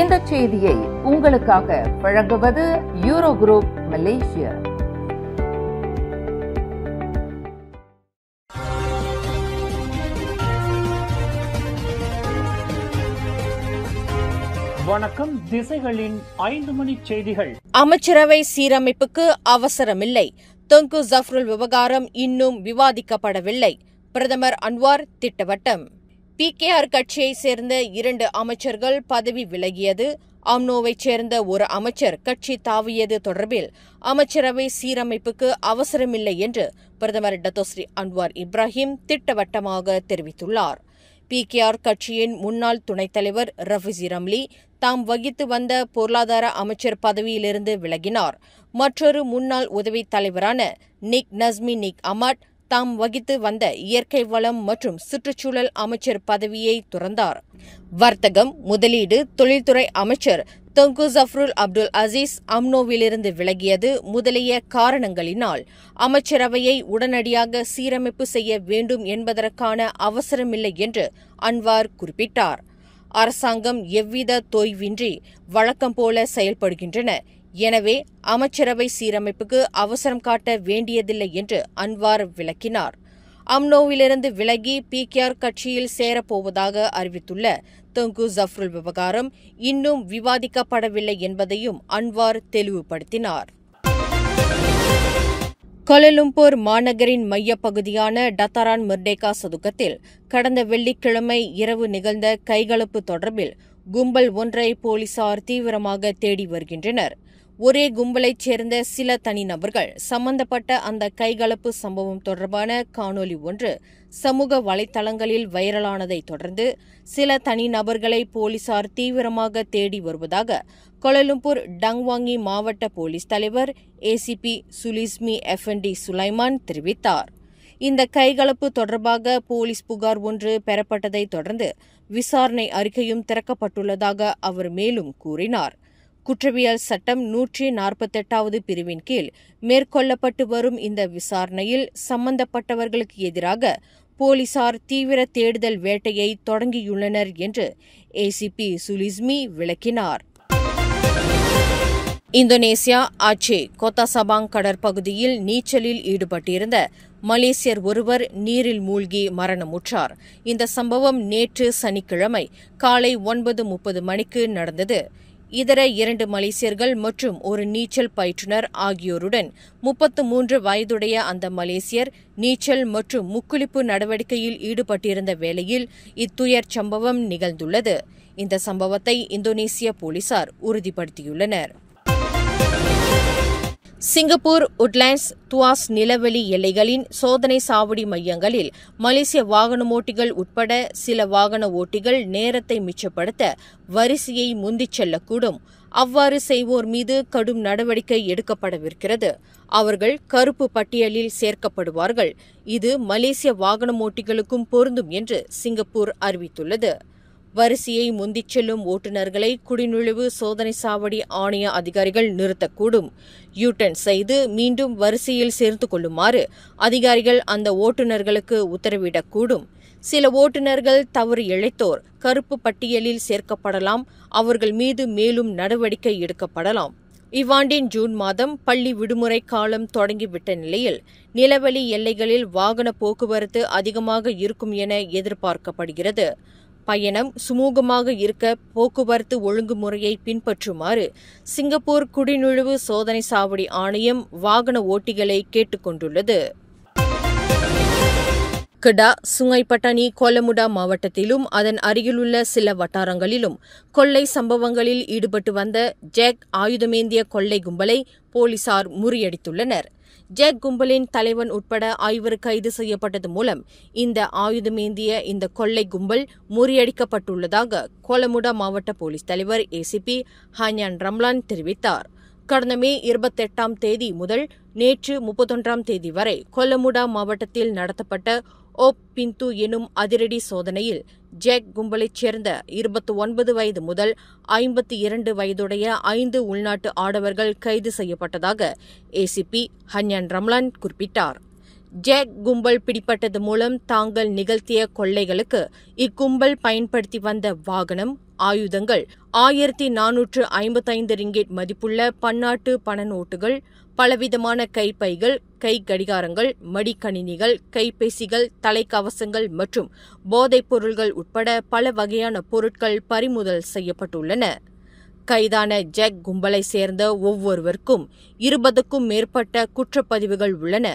இந்த செய்தியை உங்களுக்காக வழங்குவது யூரோ குரூப் மலேசியா. வணக்கம். திசைகளின் 5 மணி செய்திகள். அமைச்சரவை சீரமைப்புக்கு அவசரமில்லை. தொங்கு ஜஃப்ருல் விவகாரம் இன்னும் விவாதிக்கப்படவில்லை. பிரதமர் அன்வார் திட்டவட்டம். PKR கட்சியைச் சேர்ந்த 2 அமைச்சர்கள் பதவி விலகியது, அம்னோவைச் சேர்ந்த ஒரு அமைச்சர் கட்சி தாவியது தொடர்பில் அமைச்சரவை சீரமைப்புக்கு அவசரமில்லை என்று பிரதமர் டத்தோஸ்ரீ அன்வார் இப்ராஹிம் திட்டவட்டமாக தெரிவித்துள்ளார். PKR கட்சியின் முன்னாள் துணைத் தலைவர் ரஃபிசி ரம்லி தாம் வகித்து வந்த பொருளாதார அமைச்சர் பதவியிலிருந்து விலகினார். மற்றொரு முன்னாள் உதவித் தலைவரான நிக் நஸ்மி நிக் அமாட் தாம் வகித்து வந்த இயற்கை வளம் மற்றும் சுற்றுச்சூழல் அமைச்சர் பதவியை துறந்தார். வர்த்தகம், முதலீடு, தொழில்துறை அமைச்சர் தொங்கு ஜஃப்ருல் அப்துல் அசீஸ் அம்னோவிலிருந்து விலகியது முதலிய காரணங்களினால் அமைச்சரவையை உடனடியாக சீரமைப்பு செய்ய வேண்டும் என்பதற்கான அவசரமில்லை என்று அன்வார் குறிப்பிட்டார். அரசாங்கம் எவ்வித தொய்வின்றி வழக்கம் போல செயல்படுகின்றன. எனவே அமைச்சரவை சீரமைப்புக்கு அவசரம் காட்ட வேண்டியதில்லை என்று அன்வார் விளக்கினார். அம்னோவிலிருந்து விலகி PKR கட்சியில் சேரப்போவதாக அறிவித்துள்ள தொங்கு ஜஃப்ருல் விவகாரம் இன்னும் விவாதிக்கப்படவில்லை என்பதையும் அன்வார் தெளிவுபடுத்தினார். கோலாலம்பூர் மாநகரின் மையப்பகுதியான டத்தாரான் மெர்டேகா சதுக்கத்தில் கடந்த வெள்ளிக்கிழமை இரவு நிகழ்ந்த கைகலப்பு தொடர்பில் கும்பல் ஒன்றை போலீசார் தீவிரமாக தேடி வருகின்றனர். ஒரே கும்பலைச் சேர்ந்த சில தனிநபர்கள் சம்பந்தப்பட்ட அந்த கைகலப்பு சம்பவம் தொடர்பான காணொலி ஒன்று சமூக வலைதளங்களில் வைரலானதைத் தொடர்ந்து சில தனிநபர்களை போலீசார் தீவிரமாக தேடி வருவதாக கோலாலம்பூர் டங்வாங்கி மாவட்ட போலீஸ் தலைவர் ACP சுலிஸ்மி எஃப்என்டி சுலைமான் தெரிவித்தார். இந்த கைகலப்பு தொடர்பாக போலீஸ் புகார் ஒன்று பெறப்பட்டதைத் தொடர்ந்து விசாரணை அறிக்கையும் திறக்கப்பட்டுள்ளதாக அவர் மேலும் கூறினார். குற்றவியல் சட்டம் 148வது பிரிவின் கீழ் மேற்கொள்ளப்பட்டு வரும் இந்த விசாரணையில் சம்பந்தப்பட்டவர்களுக்கு எதிராக போலீசார் தீவிர தேடுதல் வேட்டையை தொடங்கியுள்ளனர் என்று ACP சுலிஸ்மி விளக்கினார். இந்தோனேசியா ஆச்சே கோத்தா சபாங் கடற்பகுதியில் நீச்சலில் ஈடுபட்டிருந்த மலேசியர் ஒருவர் நீரில் மூழ்கி மரணமுற்றார். இந்த சம்பவம் நேற்று சனிக்கிழமை காலை 9:30 மணிக்கு நடந்தது. இதர 2 மலேசியர்கள் மற்றும் ஒரு நீச்சல் பயிற்றுனர் ஆகியோருடன் 33 வயதுடைய அந்த மலேசியர் நீச்சல் மற்றும் முக்குளிப்பு நடவடிக்கையில் ஈடுபட்டிருந்த வேளையில் இத்துயர் சம்பவம் நிகழ்ந்துள்ளது. இந்த சம்பவத்தை இந்தோனேசிய போலீசார் உறுதிப்படுத்தியுள்ளனர். சிங்கப்பூர் உட்லேண்ட்ஸ் துவாஸ் நிலவெளி எல்லைகளின் சோதனை சாவடி மையங்களில் மலேசிய வாகன ஓட்டிகள் உட்பட சில வாகன ஓட்டிகள் நேரத்தை மிச்சப்படுத்த வரிசையை முந்திச் செல்லக்கூடும். அவ்வாறு செய்வோர் மீது கடும் நடவடிக்கை எடுக்கப்படவிருக்கிறது. அவர்கள் கருப்பு பட்டியலில் சேர்க்கப்படுவார்கள். இது மலேசிய வாகன ஓட்டிகளுக்கும் பொருந்தும் என்று சிங்கப்பூர் அறிவித்துள்ளது. வரிசையை முந்திச் செல்லும் ஓட்டுநர்களை குடிநுழைவு சோதனை சாவடி ஆணைய அதிகாரிகள் நிறுத்தக்கூடும். யூட்டர்ன் செய்து மீண்டும் வரிசையில் சேர்த்து கொள்ளுமாறு அதிகாரிகள் அந்த ஓட்டுநர்களுக்கு உத்தரவிடக்கூடும். சில ஓட்டுநர்கள் தவறு இழைத்தோர் கருப்பு பட்டியலில் சேர்க்கப்படலாம். அவர்கள் மீது மேலும் நடவடிக்கை எடுக்கப்படலாம். இவ்வாண்டின் ஜூன் மாதம் பள்ளி விடுமுறை காலம் தொடங்கிவிட்ட நிலையில் நிலவெளி எல்லைகளில் வாகன போக்குவரத்து அதிகமாக இருக்கும் என எதிர்பார்க்கப்படுகிறது. பயணம் சுமூகமாக இருக்க போக்குவரத்து ஒழுங்குமுறையை பின்பற்றுமாறு சிங்கப்பூர் குடிநுழைவு சோதனை சாவடி ஆணையம் வாகன ஓட்டிகளை கேட்டுக் கொண்டுள்ளது. கடா, சுங்கை பட்டாணி, கோலமுடா மாவட்டத்திலும் அதன் அருகிலுள்ள சில வட்டாரங்களிலும் கொள்ளை சம்பவங்களில் ஈடுபட்டு வந்த ஜேக் ஆயுதமேந்திய கொள்ளை கும்பலை போலீசார் முறியடித்துள்ளனர். ஜேக் கும்பலின் தலைவன் உட்பட 5 கைது செய்யப்பட்டது மூலம் இந்த ஆயுதமேந்திய இந்த கொள்ளை கும்பல் முறியடிக்கப்பட்டுள்ளதாக கோலமுடா மாவட்ட போலீஸ் தலைவர் ACP ஹான்யான் ரம்லான் தெரிவித்தார். கடந்த மே 28ஆம் தேதி முதல் நேற்று 31ஆம் தேதி வரை கோலமுடா மாவட்டத்தில் நடத்தப்பட்ட ஓப் பிந்து எனும் அதிரடி சோதனையில் ஜேக் கும்பலைச் சேர்ந்த 29 வயது முதல் 52 வயதுடைய 5 உள்நாட்டு ஆடவர்கள் கைது செய்யப்பட்டதாக ACP ஹன்யான் ரம்லான் குறிப்பிட்டார். ஜேக் கும்பல் பிடிப்பட்டது மூலம் தாங்கள் நிகழ்த்திய கொள்ளைகளுக்கு இக்கும்பல் பயன்படுத்தி வந்த வாகனம், ஆயுதங்கள், 1455 ரிங்கெட் மதிப்புள்ள பன்னாட்டு பண நோட்டுகள், பலவிதமான கைப்பைகள், கை கடிகாரங்கள், மடிக்கணினிகள், கைபேசிகள், தலைக்கவசங்கள் மற்றும் போதைப் பொருள்கள் உட்பட பல வகையான பொருட்கள் பறிமுதல் செய்யப்பட்டுள்ளன. கைதான ஜெக் கும்பலை சேர்ந்த ஒவ்வொருவருக்கும் 20க்கும் மேற்பட்ட குற்றப்பதிவுகள் உள்ளன.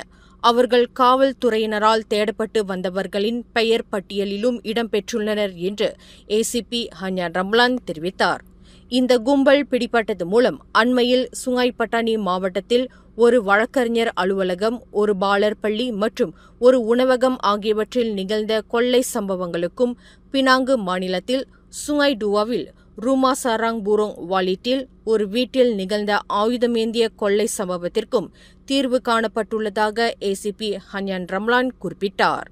அவர்கள் காவல்துறையினரால் தேடப்பட்டு வந்தவர்களின் பெயர் பட்டியலிலும் இடம்பெற்றுள்ளனர் என்று ஏசிபி ஹன்யான் ரம்லான் தெரிவித்தார். இந்த கும்பல் பிடிபட்டது மூலம் அண்மையில் சுங்காய் பட்டாணி மாவட்டத்தில் ஒரு வழக்கறிஞர் அலுவலகம், ஒரு பாலர் பள்ளி மற்றும் ஒரு உணவகம் ஆகியவற்றில் நிகழ்ந்த கொள்ளை சம்பவங்களுக்கும், பினாங்கு மாநிலத்தில் சுங்காய் டுவாவில் ரூமா சாராங் பூரோங் வாலிட்டில் ஒரு வீட்டில் நிகழ்ந்த ஆயுதமேந்திய கொள்ளை சம்பவத்திற்கும் தீர்வு காணப்பட்டுள்ளதாக ஏசிபி ஹன்யான் ரம்லான் குறிப்பிட்டார்.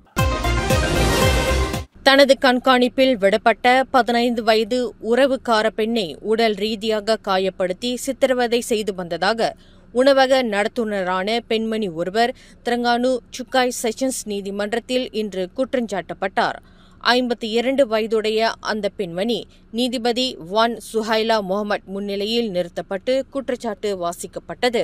தனது கண்காணிப்பில் விடப்பட்ட 15 வயது உறவுக்கார பெண்ணை உடல் ரீதியாக காயப்படுத்தி சித்திரவதை செய்து வந்ததாக உணவக நடத்துனரான பெண்மணி ஒருவர் திரங்கானு சுக்காய் செஷன்ஸ் நீதிமன்றத்தில் இன்று குற்றஞ்சாட்டப்பட்டார். 52 வயதுடைய அந்த பெண்மணி நீதிபதி வான் சுஹைலா முகமது முன்னிலையில் நிறுத்தப்பட்டு குற்றச்சாட்டு வாசிக்கப்பட்டது.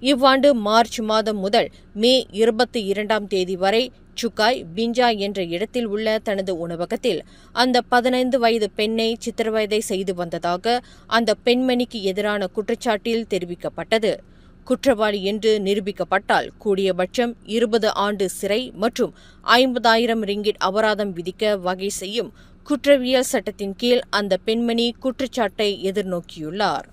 இவ்வாண்டு மார்ச் மாதம் முதல் மே 22ஆம் தேதி வரை சுக்காய் பிஞ்சா என்ற இடத்தில் உள்ள தனது உணவகத்தில் அந்த 15 வயது பெண்ணை சித்திரவதை செய்து வந்ததாக அந்த பெண்மணிக்கு எதிரான குற்றச்சாட்டில் தெரிவிக்கப்பட்டது. குற்றவாளி என்று நிரூபிக்கப்பட்டால் கூடியபட்சம் 20 ஆண்டு சிறை மற்றும் 50,000 ரிங்கிட் அபராதம் விதிக்க வகை செய்யும் குற்றவியல் சட்டத்தின் கீழ் அந்த பெண்மணி குற்றச்சாட்டை எதிர்நோக்கியுள்ளார்.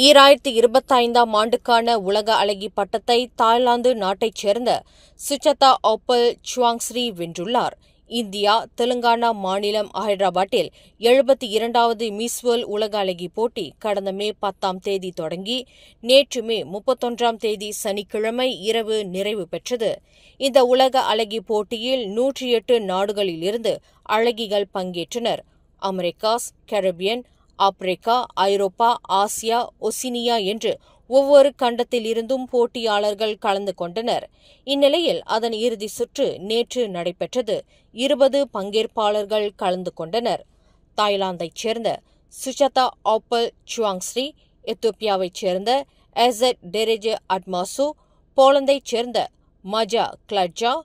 2025ஆம் ஆண்டுக்கான உலக அழகி பட்டத்தை தாய்லாந்து நாட்டைச் சேர்ந்த சுச்சதா ஓப்பல் சுவாங்ஸ்ரீ வென்றுள்ளார். இந்தியா, தெலுங்கானா மாநிலம் ஹைதராபாத்தில் 72வது மிஸ் வேர்ல்ட் உலக அழகி போட்டி கடந்த மே 10ஆம் தேதி தொடங்கி நேற்று மே 31ஆம் தேதி சனிக்கிழமை இரவு நிறைவு பெற்றது. இந்த உலக அழகி போட்டியில் 108 நாடுகளிலிருந்து அழகிகள் பங்கேற்றனர். அமெரிக்காஸ், கரீபியன், ஆப்பிரிக்கா, ஐரோப்பா, ஆசியா, ஒசினியா என்று ஒவ்வொரு கண்டத்திலிருந்தும் போட்டியாளர்கள் கலந்து கொண்டனர். இந்நிலையில் அதன் இறுதி சுற்று நேற்று நடைபெற்றது. 20 பங்கேற்பாளர்கள் கலந்து கொண்டனர். தாய்லாந்தைச் சேர்ந்த சுச்சதா ஓப்பல் சுவாங்ஸ்ரீ, எத்தியோப்பியாவைச் சேர்ந்த எசட் டெரெஜே அட்மாசு, போலந்தைச் சேர்ந்த மஜா கிளட்ஜா,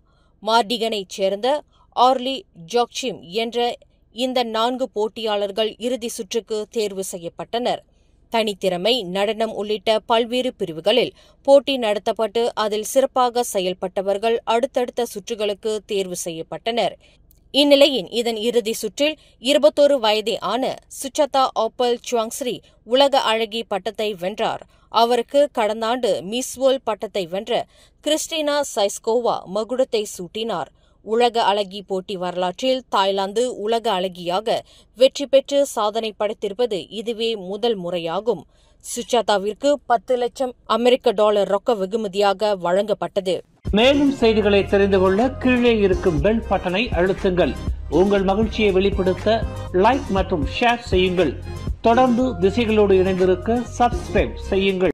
மார்டிகனைச் சேர்ந்த ஆர்லி ஜோக்சிம் என்ற இந்த 4 போட்டியாளர்கள் இறுதி சுற்றுக்கு தேர்வு செய்யப்பட்டனர். தனித்திறமை, நடனம் உள்ளிட்ட பல்வேறு பிரிவுகளில் போட்டி நடத்தப்பட்டு அதில் சிறப்பாக செயல்பட்டவர்கள் அடுத்தடுத்த சுற்றுகளுக்கு தேர்வு செய்யப்பட்டனர். இந்நிலையில் இதன் இறுதி சுற்றில் 21 வயதே ஆன சுச்சதா ஓப்பல் சுவாங்ஸ்ரீ உலக அழகி பட்டத்தை வென்றார். அவருக்கு கடந்த ஆண்டு மிஸ் வேர்ல்ட் பட்டத்தை வென்ற கிறிஸ்டினா சைஸ்கோவா மகுடத்தை சூட்டினார். உலக அழகி போட்டி வரலாற்றில் தாய்லாந்து உலக அழகியாக வெற்றி பெற்று சாதனை படைத்திருப்பது இதுவே முதல் முறையாகும். சுச்சதாவிற்கு 10 லட்சம் அமெரிக்க டாலர் ரொக்க வெகுமதியாக வழங்கப்பட்டது. மேலும் செய்திகளை தெரிந்து கொள்ள கீழே இருக்கும் பெல் பட்டனை அழுத்துங்கள். உங்கள் மகிழ்ச்சியை வெளிப்படுத்த லைக் மற்றும் ஷேர் செய்யுங்கள். தொடர்ந்து திசைகளோடு இணைந்திருக்க சப்ஸ்கிரைப் செய்யுங்கள்.